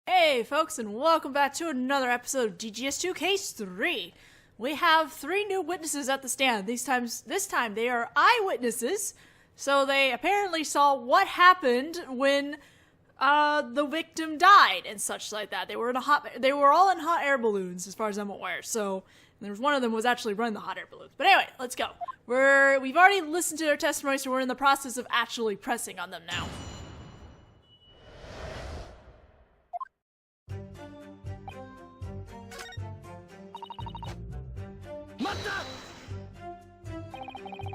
Hey folks, and welcome back to another episode of DGS2 Case 3. We have 3 new witnesses at the stand. This time they are eyewitnesses, so they apparently saw what happened when the victim died and such like that. They were all in hot air balloons, as far as I'm aware. So there was one of them was actually running the hot air balloons. But anyway, let's go. We've already listened to their testimony, so we're in the process of actually pressing on them now.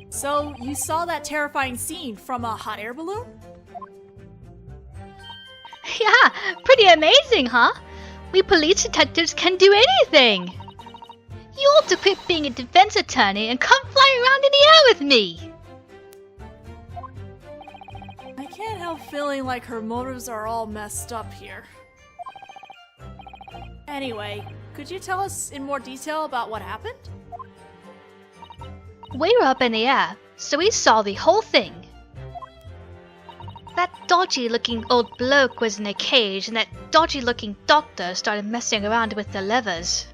So, you saw that terrifying scene from a hot air balloon? Yeah, pretty amazing, huh? We police detectives can do anything! You ought to quit being a defense attorney and come fly around in the air with me! I can't help feeling like her motives are all messed up here. Anyway, could you tell us in more detail about what happened? We were up in the air, so we saw the whole thing. That dodgy-looking old bloke was in a cage, and that dodgy-looking doctor started messing around with the levers.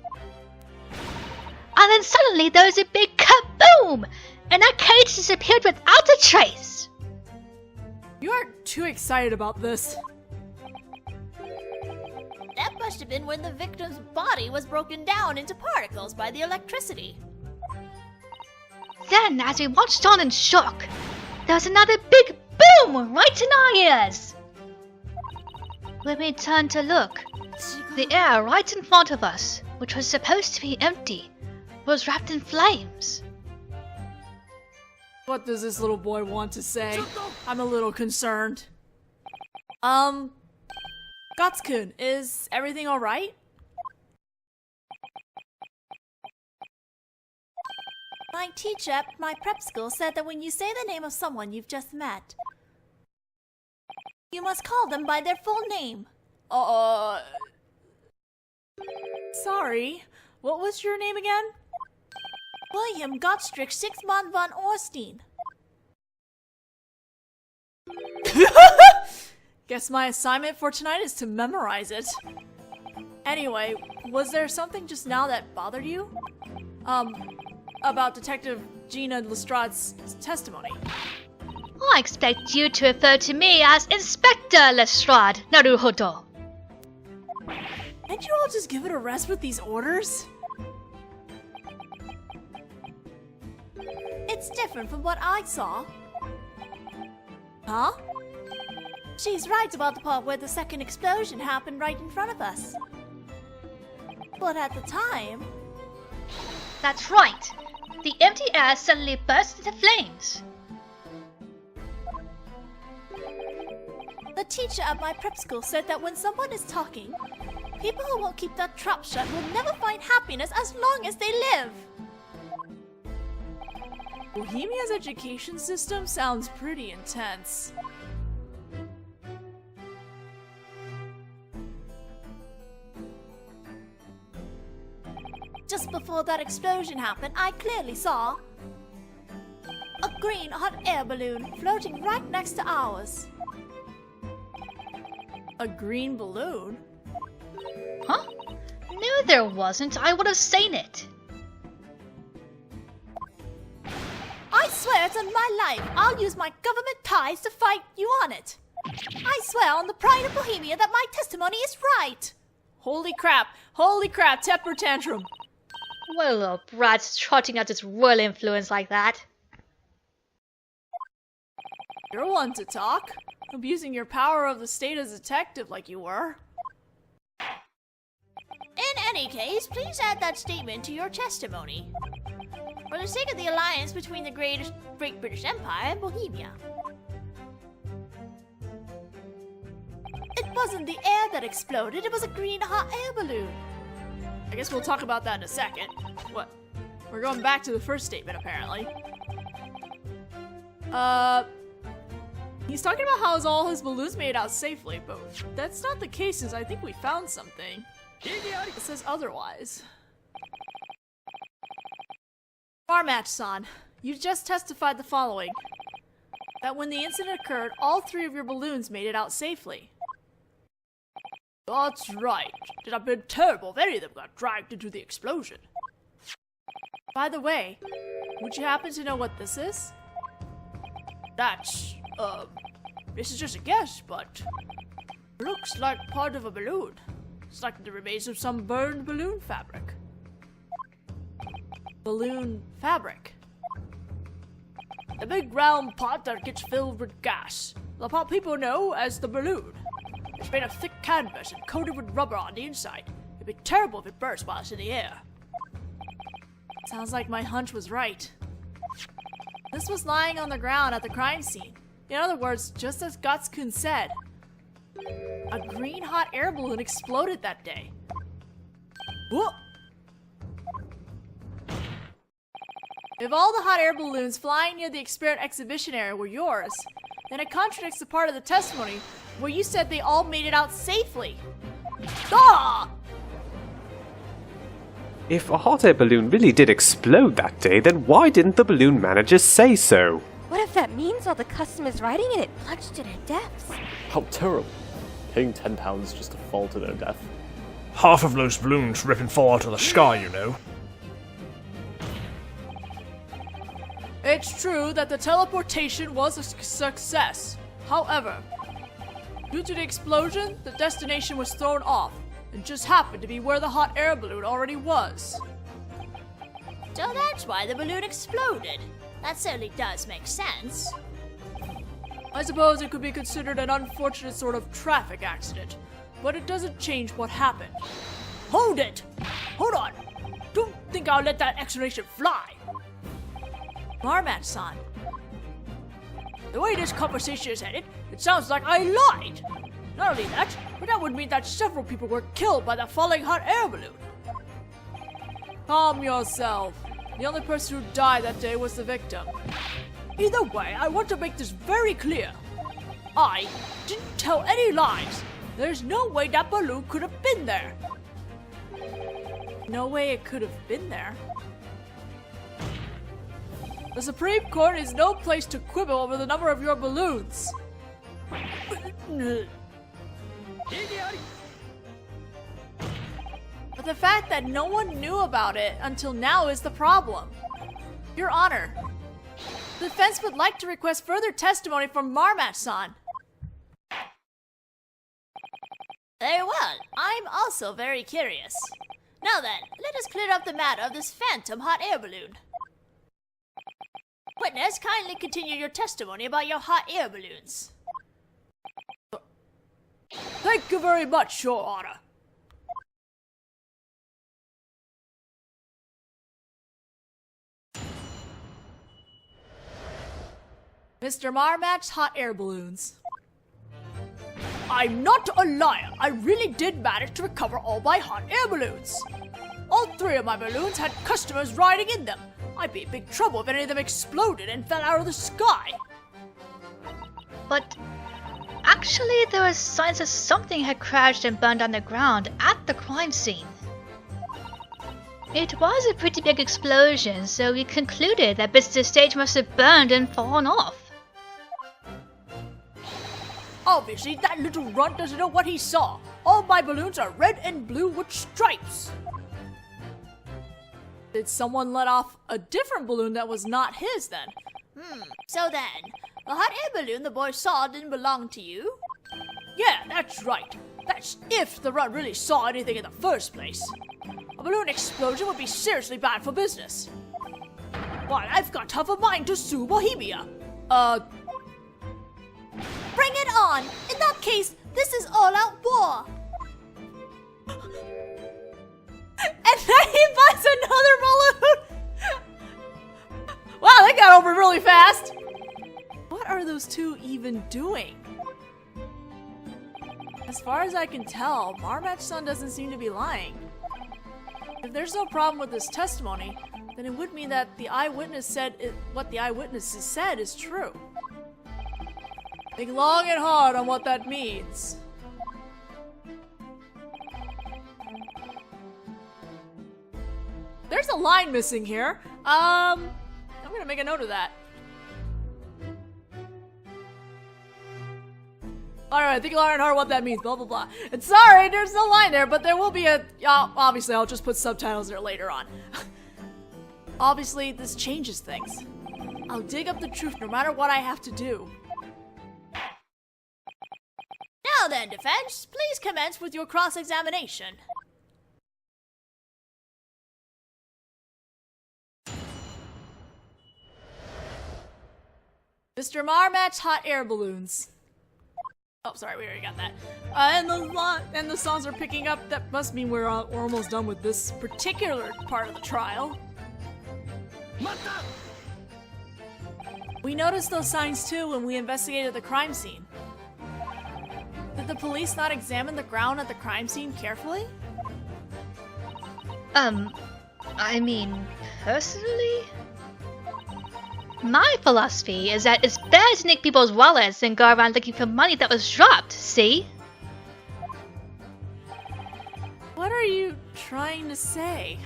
And then suddenly there was a big kaboom! And that cage disappeared without a trace! You aren't too excited about this. That must have been when the victim's body was broken down into particles by the electricity. Then, as we watched on in shock, there was another big boom right in our ears! When we turned to look, the air right in front of us, which was supposed to be empty, was wrapped in flames. What does this little boy want to say? I'm a little concerned. Gyakuten, is everything alright? My teacher at my prep school said that when you say the name of someone you've just met, you must call them by their full name. Sorry. What was your name again? William Gottschrick Sixmon von Orstein. Guess my assignment for tonight is to memorize it. Anyway, was there something just now that bothered you? About Detective Gina Lestrade's testimony. I expect you to refer to me as Inspector Lestrade, Naruhodō. Can't you all just give it a rest with these orders? It's different from what I saw. Huh? She's right about the part where the second explosion happened right in front of us. But at the time... That's right. The empty air suddenly burst into flames. The teacher at my prep school said that when someone is talking, people who won't keep their trap shut will never find happiness as long as they live. Bohemia's education system sounds pretty intense. Just before that explosion happened, I clearly saw a green hot air balloon floating right next to ours. A green balloon? Huh? No, there wasn't. I would have seen it. I swear it's on my life. I'll use my government ties to fight you on it. I swear on the pride of Bohemia that my testimony is right. Holy crap! Holy crap! Temper tantrum! What a little brat trotting out its royal influence like that. You're one to talk. Abusing your power of the state as a detective like you were. In any case, please add that statement to your testimony. For the sake of the alliance between the Great British Empire and Bohemia. It wasn't the air that exploded, it was a green hot air balloon. I guess we'll talk about that in a second. What? We're going back to the first statement, apparently. He's talking about how all his balloons made it out safely, but that's not the case, as I think we found something. It says otherwise. Farmatch-san, you just testified the following. That when the incident occurred, all 3 of your balloons made it out safely. That's right. It'd have been terrible if any of them got dragged into the explosion. By the way, would you happen to know what this is? This is just a guess, but looks like part of a balloon. It's like the remains of some burned balloon fabric. Balloon fabric. The big round pot that gets filled with gas. The pot people know as the balloon. It's made of thick canvas and coated with rubber on the inside. It'd be terrible if it burst while it's in the air. Sounds like my hunch was right. This was lying on the ground at the crime scene. In other words, just as Gyakuten said. A green hot air balloon exploded that day. Whoa! If all the hot air balloons flying near the experiment exhibition area were yours, then it contradicts the part of the testimony where you said they all made it out safely. Ah! If a hot air balloon really did explode that day, then why didn't the balloon manager say so? What if that means all the customers riding in it plunged to their deaths? How terrible. Paying £10 just to fall to their death. Half of those balloons rip and fall out of the sky, you know. It's true that the teleportation was a success. However, due to the explosion, the destination was thrown off and just happened to be where the hot air balloon already was. So that's why the balloon exploded. That certainly does make sense. I suppose it could be considered an unfortunate sort of traffic accident, but it doesn't change what happened. Hold it! Hold on! Don't think I'll let that explanation fly! Marmat-san, the way this conversation is headed, it sounds like I lied! Not only that, but that would mean that several people were killed by the falling hot air balloon. Calm yourself. The only person who died that day was the victim. Either way, I want to make this very clear. I didn't tell any lies. There's no way that balloon could have been there. No way it could have been there. The Supreme Court is no place to quibble over the number of your balloons. But the fact that no one knew about it until now is the problem. Your Honor, the defense would like to request further testimony from Marmat-san. Very well. I'm also very curious. Now then, let us clear up the matter of this phantom hot air balloon. Witness, kindly continue your testimony about your hot air balloons. Thank you very much, Your Honor. Mr. Marmat's hot air balloons. I'm not a liar. I really did manage to recover all my hot air balloons. All 3 of my balloons had customers riding in them. I'd be in big trouble if any of them exploded and fell out of the sky. But actually, there were signs that something had crashed and burned underground at the crime scene. It was a pretty big explosion, so we concluded that bits of the stage must have burned and fallen off. Obviously, that little runt doesn't know what he saw. All my balloons are red and blue with stripes. Did someone let off a different balloon that was not his then? So then, the hot air balloon the boy saw didn't belong to you? Yeah, that's right. That's if the runt really saw anything in the first place. A balloon explosion would be seriously bad for business. Why, I've got half a mind to sue Bohemia. Bring it on! In that case, this is all-out war! And then he buys another balloon! Wow, that got over really fast! What are those two even doing? As far as I can tell, Marmat's-san doesn't seem to be lying. If there's no problem with this testimony, then it would mean that the eyewitness said what the eyewitnesses said is true. Think long and hard on what that means. There's a line missing here. I'm gonna make a note of that. Alright, think hard what that means, blah blah blah. And sorry, there's no line there, but there will be a... obviously, I'll just put subtitles there later on. Obviously, this changes things. I'll dig up the truth no matter what I have to do. Now then, defense, please commence with your cross-examination. Mr. Marmat's hot air balloons. Oh, sorry, we already got that. And the songs are picking up. That must mean we're almost done with this particular part of the trial. We noticed those signs too when we investigated the crime scene. Did the police not examine the ground at the crime scene carefully? I mean, personally? My philosophy is that it's better to nick people's wallets than go around looking for money that was dropped, see? What are you trying to say?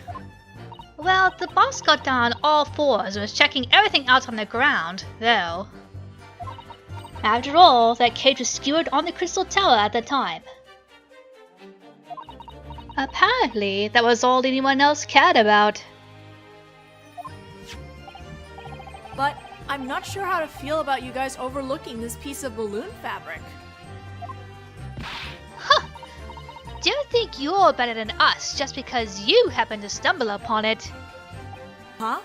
Well, the boss got down on all fours and was checking everything else on the ground, though. After all, that cage was skewered on the Crystal Tower at the time. Apparently, that was all anyone else cared about. But I'm not sure how to feel about you guys overlooking this piece of balloon fabric. Huh! Don't think you're better than us just because you happen to stumble upon it. Huh?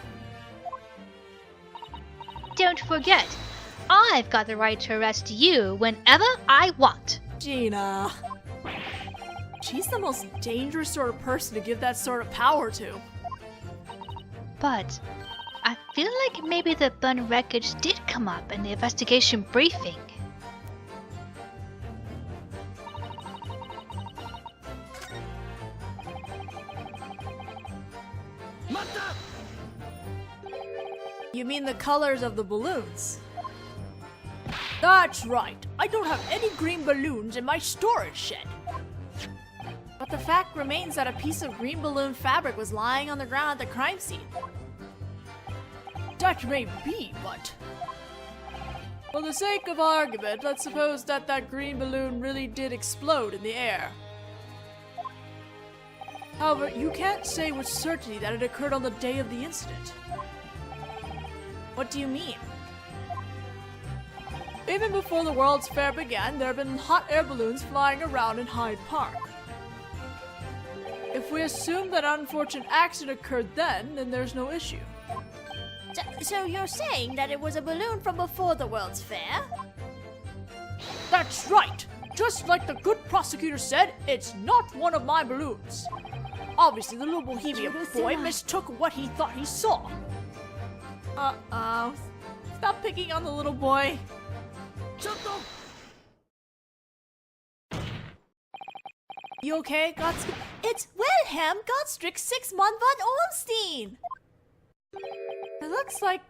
Don't forget, I've got the right to arrest you whenever I want. Gina. She's the most dangerous sort of person to give that sort of power to. But I feel like maybe the burn wreckage did come up in the investigation briefing. You mean the colors of the balloons? That's right. I don't have any green balloons in my storage shed. But the fact remains that a piece of green balloon fabric was lying on the ground at the crime scene. That may be, but... For the sake of argument, let's suppose that that green balloon really did explode in the air. However, you can't say with certainty that it occurred on the day of the incident. What do you mean? Even before the World's Fair began, there have been hot air balloons flying around in Hyde Park. If we assume that an unfortunate accident occurred then there's no issue. So you're saying that it was a balloon from before the World's Fair? That's right! Just like the good prosecutor said, it's not one of my balloons. Obviously, the little Bohemian boy mistook what he thought he saw. Uh-oh. Stop picking on the little boy. You okay, Godstrick? It's Wilhelm Gottstrick 6-month von Ornstein! It looks like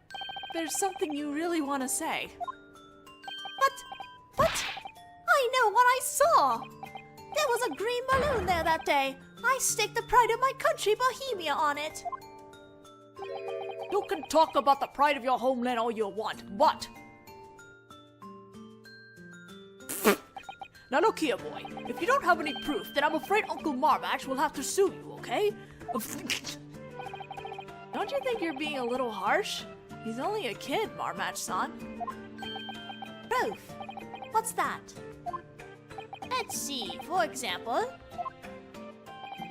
there's something you really want to say. But I know what I saw! There was a green balloon there that day. I staked the pride of my country, Bohemia, on it. You can talk about the pride of your homeland all you want, but... Now look here, boy. If you don't have any proof, then I'm afraid Uncle Marmatch will have to sue you, okay? Don't you think you're being a little harsh? He's only a kid, Marmatch-san. Proof? What's that? Let's see, for example...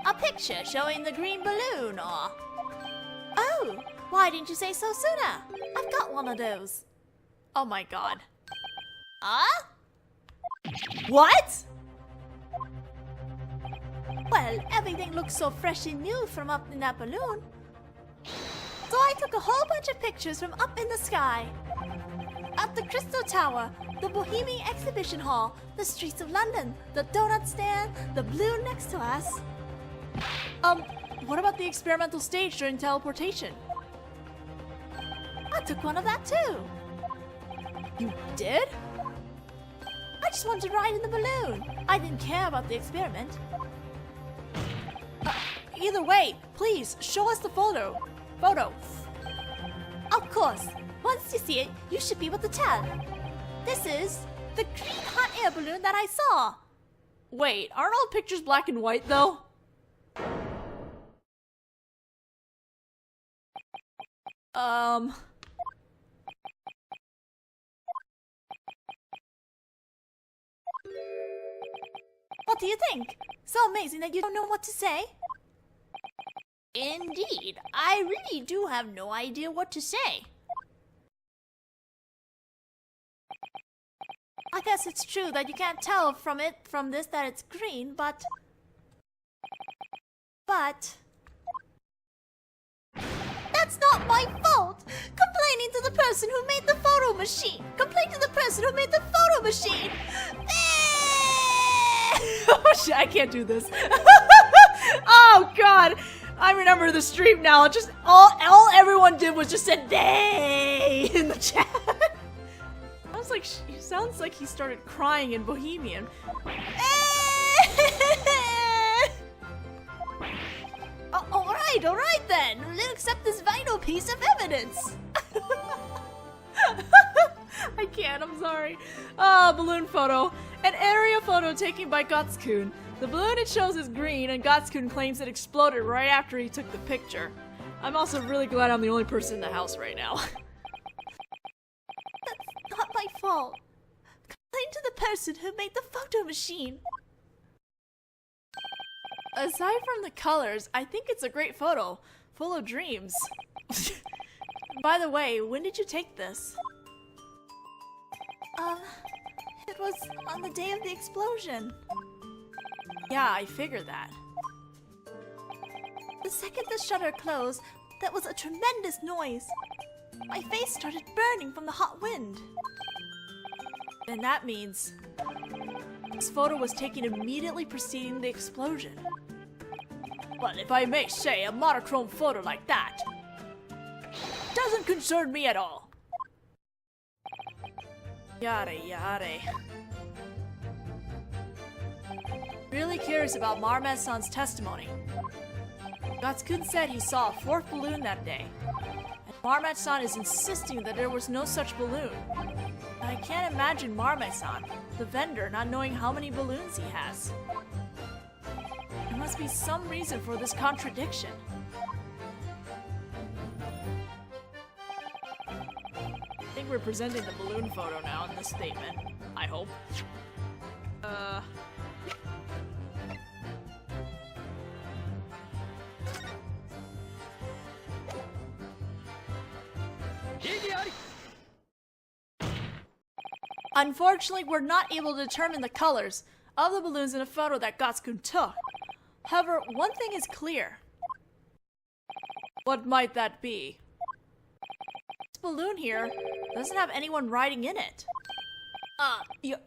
a picture showing the green balloon, or... Oh, why didn't you say so sooner? I've got one of those. Oh my god. Huh? What? Well, everything looks so fresh and new from up in that balloon. So I took a whole bunch of pictures from up in the sky. At the Crystal Tower, the Bohemian Exhibition Hall, the streets of London, the donut stand, the balloon next to us. What about the experimental stage during teleportation? I took one of that too. You did? I just wanted to ride in the balloon. I didn't care about the experiment. Either way, please, show us the photo. Of course. Once you see it, you should be able to tell. This is The green hot air balloon that I saw. Wait, aren't all pictures black and white though? What do you think? So amazing that you don't know what to say? Indeed, I really do have no idea what to say. I guess it's true that you can't tell from this that it's green, but that's not my fault! Complaining to the person who made the photo machine! Complain to the person who made the photo machine! Oh shit, I can't do this. Oh god! I remember the stream now. Just all everyone did was just said "they" in the chat. Sounds like he started crying in Bohemian. Alright then. Let's accept this vital piece of evidence. I can't, I'm sorry. Ah, balloon photo. An area photo taken by Gyakuten. The balloon it shows is green, and Gyakuten claims it exploded right after he took the picture. I'm also really glad I'm the only person in the house right now. That's not my fault. Complain to the person who made the photo machine. Aside from the colors, I think it's a great photo. Full of dreams. By the way, when did you take this? It was on the day of the explosion. Yeah, I figured that. The second the shutter closed, there was a tremendous noise. My face started burning from the hot wind. Then that means this photo was taken immediately preceding the explosion. Well, if I may say, a monochrome photo like that doesn't concern me at all. Yada yada. Really curious about Marmet-san's testimony. Gyakuten said he saw a fourth balloon that day. And Marmet-san is insisting that there was no such balloon. I can't imagine Marmet-san, the vendor, not knowing how many balloons he has. There must be some reason for this contradiction. I think we're presenting the balloon photo now in this statement. I hope. Unfortunately, we're not able to determine the colors of the balloons in a photo that Gyakuten took. However, one thing is clear. What might that be? This balloon here doesn't have anyone riding in it.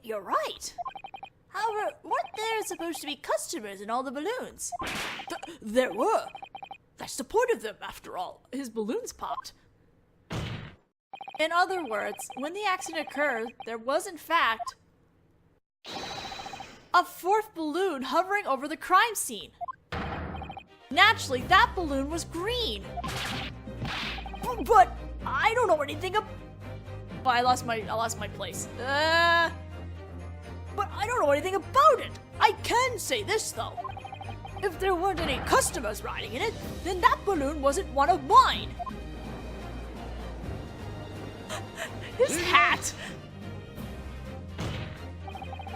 You're right. However, weren't there supposed to be customers in all the balloons? There were. That's the point of them, after all. His balloons popped. In other words, when the accident occurred, there was in fact a fourth balloon hovering over the crime scene. Naturally, that balloon was green. But I don't know anything about. I lost my place. But I don't know anything about it. I can say this though. If there weren't any customers riding in it, then that balloon wasn't one of mine. His hat!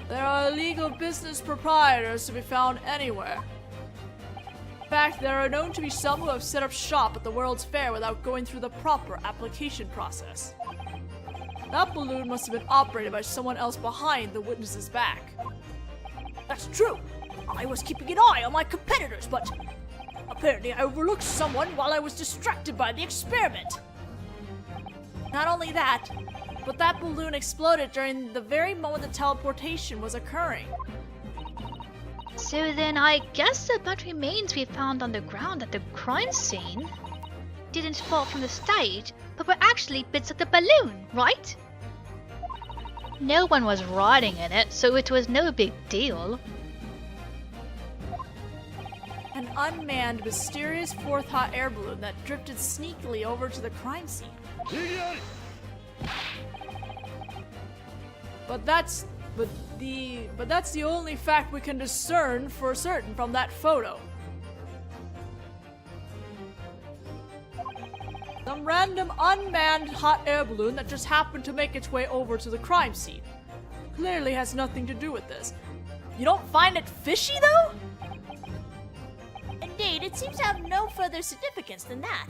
There are illegal business proprietors to be found anywhere. In fact, there are known to be some who have set up shop at the World's Fair without going through the proper application process. That balloon must have been operated by someone else behind the witness's back. That's true. I was keeping an eye on my competitors, but apparently I overlooked someone while I was distracted by the experiment. Not only that, but that balloon exploded during the very moment the teleportation was occurring. So then I guess the burnt remains we found on the ground at the crime scene didn't fall from the stage, but were actually bits of the balloon, right? No one was riding in it, so it was no big deal. An unmanned, mysterious fourth hot air balloon that drifted sneakily over to the crime scene. But that's the only fact we can discern for certain from that photo. Some random unmanned hot air balloon that just happened to make its way over to the crime scene. Clearly has nothing to do with this. You don't find it fishy, though? Indeed, it seems to have no further significance than that.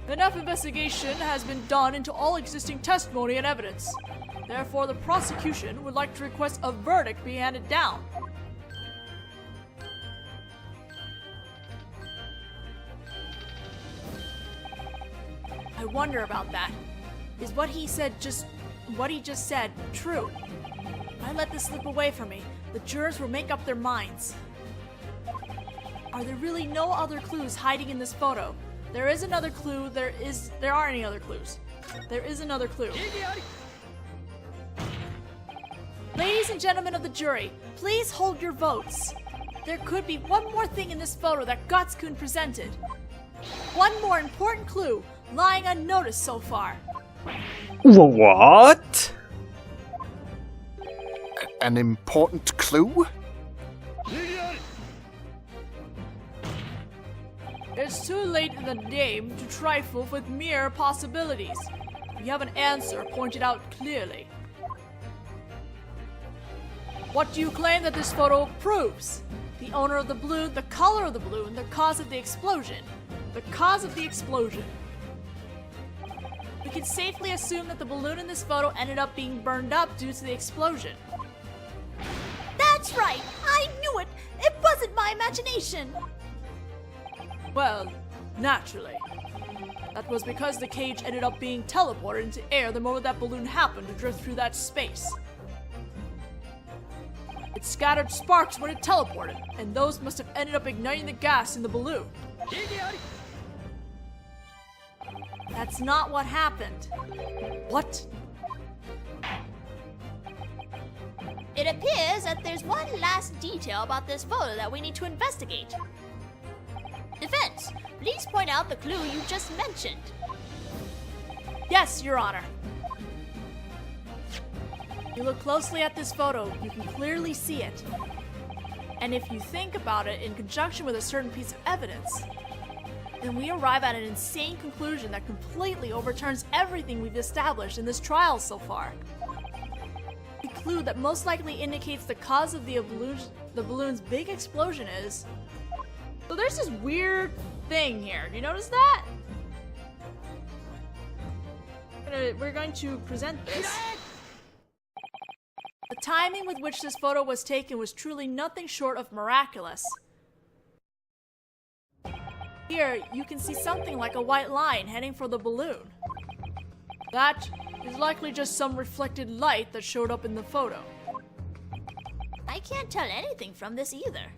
Enough investigation has been done into all existing testimony and evidence. Therefore, the prosecution would like to request a verdict be handed down. I wonder about that. Is what he just said true? If I let this slip away from me, the jurors will make up their minds. Are there really no other clues hiding in this photo? There is another clue. There aren't any other clues. There is another clue. Ladies and gentlemen of the jury, please hold your votes. There could be one more thing in this photo that Gyakuten presented. One more important clue lying unnoticed so far. What? An important clue? It's too late in the game to trifle with mere possibilities. We have an answer pointed out clearly. What do you claim that this photo proves? The owner of the balloon, the color of the balloon, the cause of the explosion. The cause of the explosion. We can safely assume that the balloon in this photo ended up being burned up due to the explosion. That's right! I knew it! It wasn't my imagination! Well, naturally. That was because the cage ended up being teleported into air the moment that balloon happened to drift through that space. It scattered sparks when it teleported, and those must have ended up igniting the gas in the balloon. That's not what happened. What? It appears that there's one last detail about this photo that we need to investigate. Defense, please point out the clue you just mentioned. Yes, Your Honor. If you look closely at this photo, you can clearly see it. And if you think about it in conjunction with a certain piece of evidence, then we arrive at an insane conclusion that completely overturns everything we've established in this trial so far. The clue that most likely indicates the cause of the balloon's big explosion is... So there's this weird thing here. Do you notice that? We're going to present this. The timing with which this photo was taken was truly nothing short of miraculous. Here, you can see something like a white line heading for the balloon. That is likely just some reflected light that showed up in the photo. I can't tell anything from this either.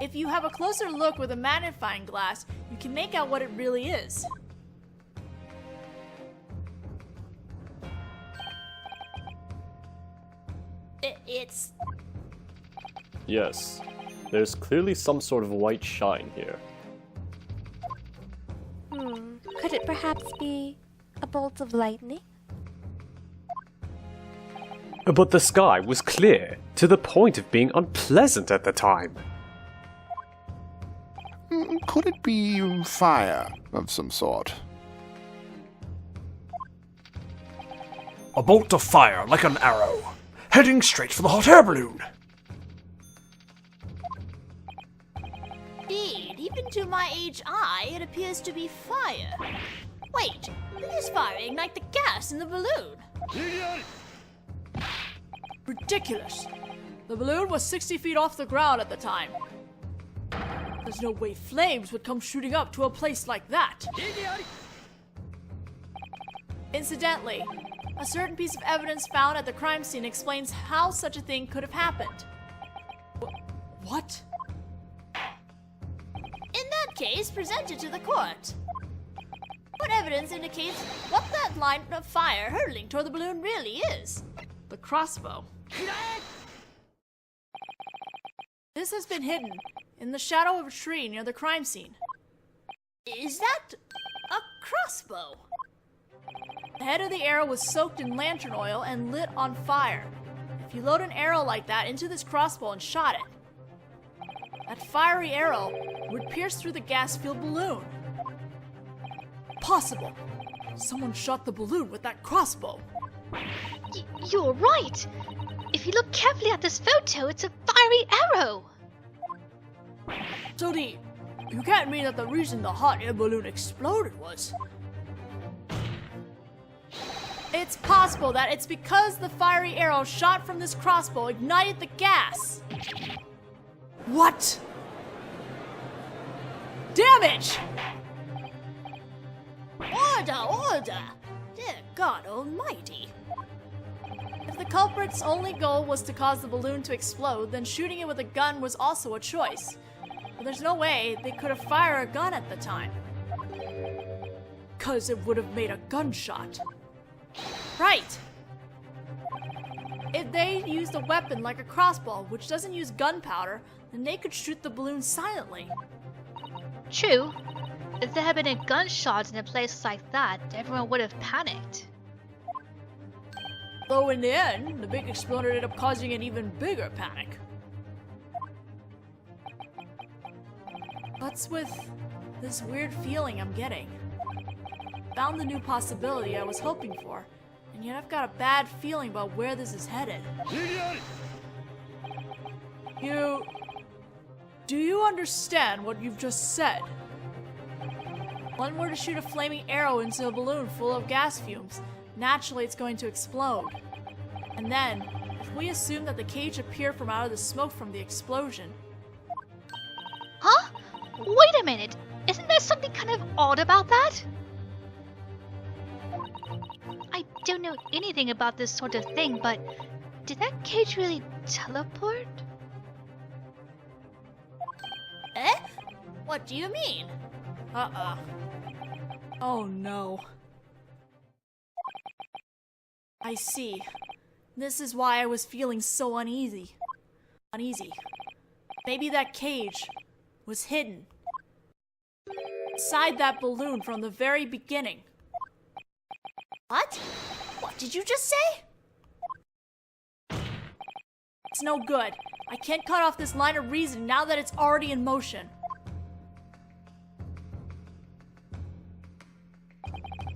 If you have a closer look with a magnifying glass, you can make out what it really is. It's... Yes, there's clearly some sort of white shine here. Could it perhaps be a bolt of lightning? But the sky was clear, to the point of being unpleasant at the time. Could it be fire of some sort? A bolt of fire like an arrow, heading straight for the hot air balloon. Indeed, even to my aged eye, it appears to be fire. Wait, this fire ignite the gas in the balloon. Ridiculous. The balloon was 60 feet off the ground at the time. There's no way flames would come shooting up to a place like that. Incidentally, a certain piece of evidence found at the crime scene explains how such a thing could have happened. What? In that case, presented to the court. What evidence indicates what that line of fire hurtling toward the balloon really is? The crossbow. This has been hidden in the shadow of a tree near the crime scene. Is that a crossbow? The head of the arrow was soaked in lantern oil and lit on fire. If you load an arrow like that into this crossbow and shot it, that fiery arrow would pierce through the gas-filled balloon. Possible. Someone shot the balloon with that crossbow. You're right! If you look carefully at this photo, it's a fiery arrow! So you can't mean that the reason the hot air balloon exploded was... It's possible that it's because the fiery arrow shot from this crossbow ignited the gas. What? Damage! Order! Dear God Almighty. If the culprit's only goal was to cause the balloon to explode, then shooting it with a gun was also a choice. But there's no way they could have fired a gun at the time. 'Cause it would have made a gunshot. Right! If they used a weapon like a crossbow, which doesn't use gunpowder, then they could shoot the balloon silently. True. If there had been a gunshot in a place like that, everyone would have panicked. Though in the end, the big explosion ended up causing an even bigger panic. What's with this weird feeling I'm getting? Found the new possibility I was hoping for, and yet I've got a bad feeling about where this is headed. Do you understand what you've just said? One were to shoot a flaming arrow into a balloon full of gas fumes, naturally it's going to explode. And then, if we assume that the cage appeared from out of the smoke from the explosion... Huh? Wait a minute! Isn't there something kind of odd about that? I don't know anything about this sort of thing, but did that cage really teleport? Eh? What do you mean? Oh no. I see. This is why I was feeling so uneasy. Maybe that cage was hidden inside that balloon from the very beginning. What? What did you just say? It's no good. I can't cut off this line of reasoning now that it's already in motion.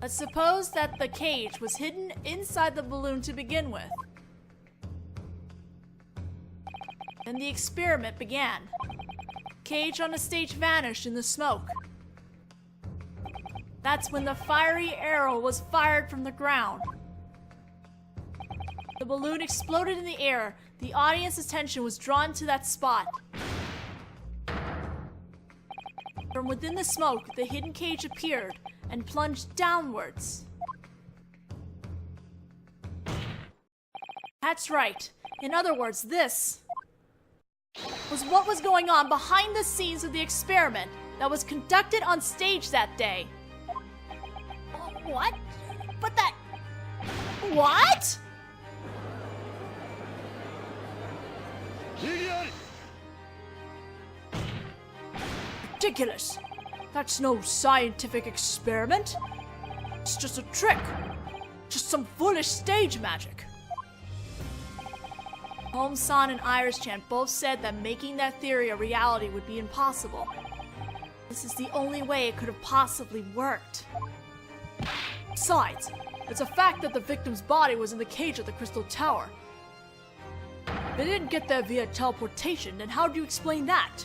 Let's suppose that the cage was hidden inside the balloon to begin with. Then the experiment began. Cage on the stage vanished in the smoke. That's when the fiery arrow was fired from the ground. The balloon exploded in the air. The audience's attention was drawn to that spot. From within the smoke, the hidden cage appeared and plunged downwards. That's right. In other words, this was what was going on behind the scenes of the experiment that was conducted on stage that day. What? But that... What? Ridiculous. That's no scientific experiment. It's just a trick. Just some foolish stage magic. Holmes-san and Iris-chan both said that making that theory a reality would be impossible. This is the only way it could have possibly worked. Besides, it's a fact that the victim's body was in the cage at the Crystal Tower. They didn't get there via teleportation, then how do you explain that?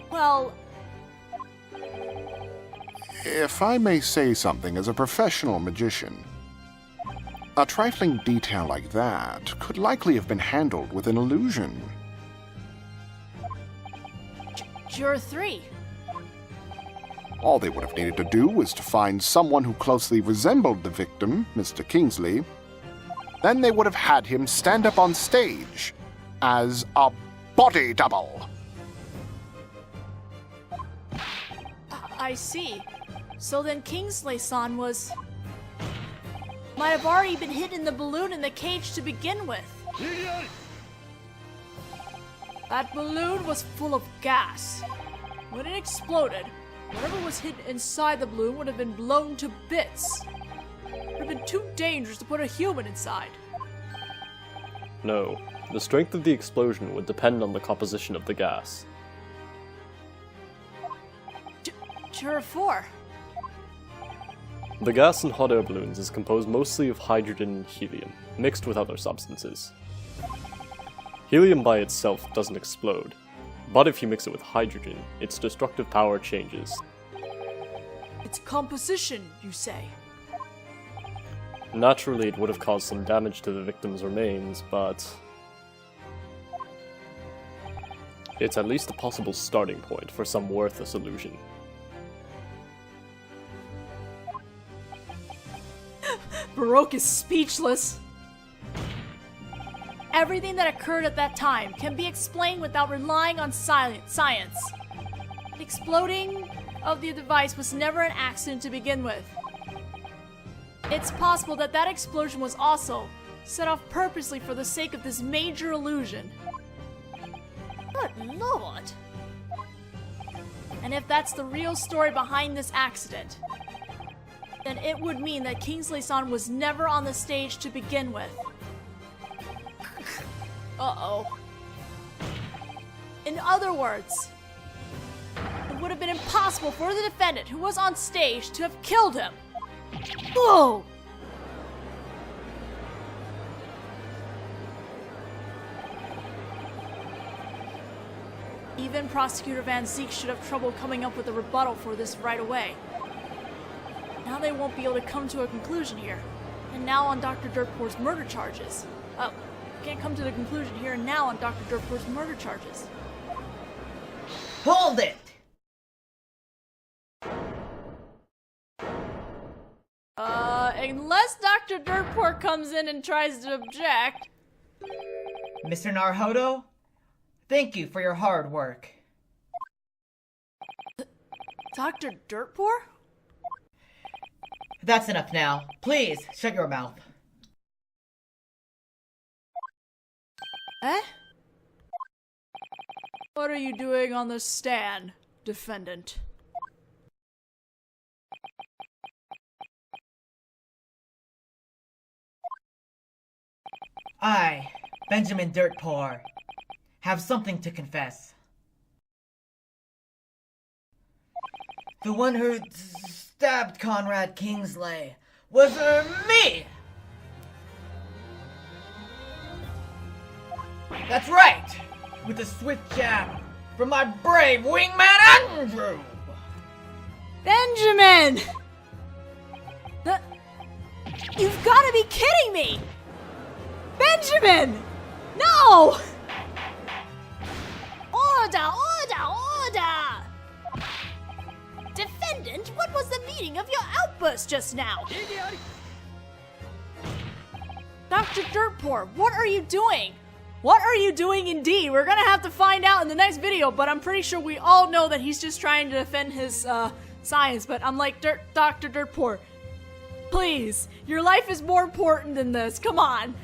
Well... If I may say something as a professional magician, a trifling detail like that could likely have been handled with an illusion. Juror 3. All they would have needed to do was to find someone who closely resembled the victim, Mr. Kingsley. Then they would have had him stand up on stage as a body double. I see. So then Kingsley-san might have already been hidden in the balloon in the cage to begin with. That balloon was full of gas. When it exploded, whatever was hidden inside the balloon would have been blown to bits. It would have been too dangerous to put a human inside. No, the strength of the explosion would depend on the composition of the gas. Juror 4. The gas in hot air balloons is composed mostly of hydrogen and helium, mixed with other substances. Helium by itself doesn't explode, but if you mix it with hydrogen, its destructive power changes. Its composition, you say? Naturally, it would have caused some damage to the victim's remains, but it's at least a possible starting point for some worthless illusion. Baroque is speechless. Everything that occurred at that time can be explained without relying on science. The exploding of the device was never an accident to begin with. It's possible that that explosion was also set off purposely for the sake of this major illusion. Good lord. And if that's the real story behind this accident, then it would mean that Kingsley-san was never on the stage to begin with. Uh-oh. In other words, it would have been impossible for the defendant who was on stage to have killed him. Whoa! Even Prosecutor Van Zeek should have trouble coming up with a rebuttal for this right away. Now they won't be able to come to a conclusion here. And now on Dr. Dirtpour's murder charges. Oh, can't come to the conclusion here and now on Dr. Dirtpour's murder charges. Hold it! Unless Dr. Dirtpour comes in and tries to object. Mr. Naruhodō, thank you for your hard work. Dr. Dirtpour? That's enough now. Please, shut your mouth. Eh? What are you doing on the stand, defendant? I, Benjamin Dirtpour, have something to confess. The one who stabbed Conrad Kingsley was me! That's right! With a swift jab from my brave wingman Andrew! Benjamin! You've got to be kidding me! Benjamin! No! Order! Order! Order! Defendant, what was the meaning of your outburst just now? Dr. Dirtpour, what are you doing? What are you doing indeed? We're gonna have to find out in the next video, but I'm pretty sure we all know that he's just trying to defend his science, but I'm like, Dr. Dirtpour, please, your life is more important than this, come on.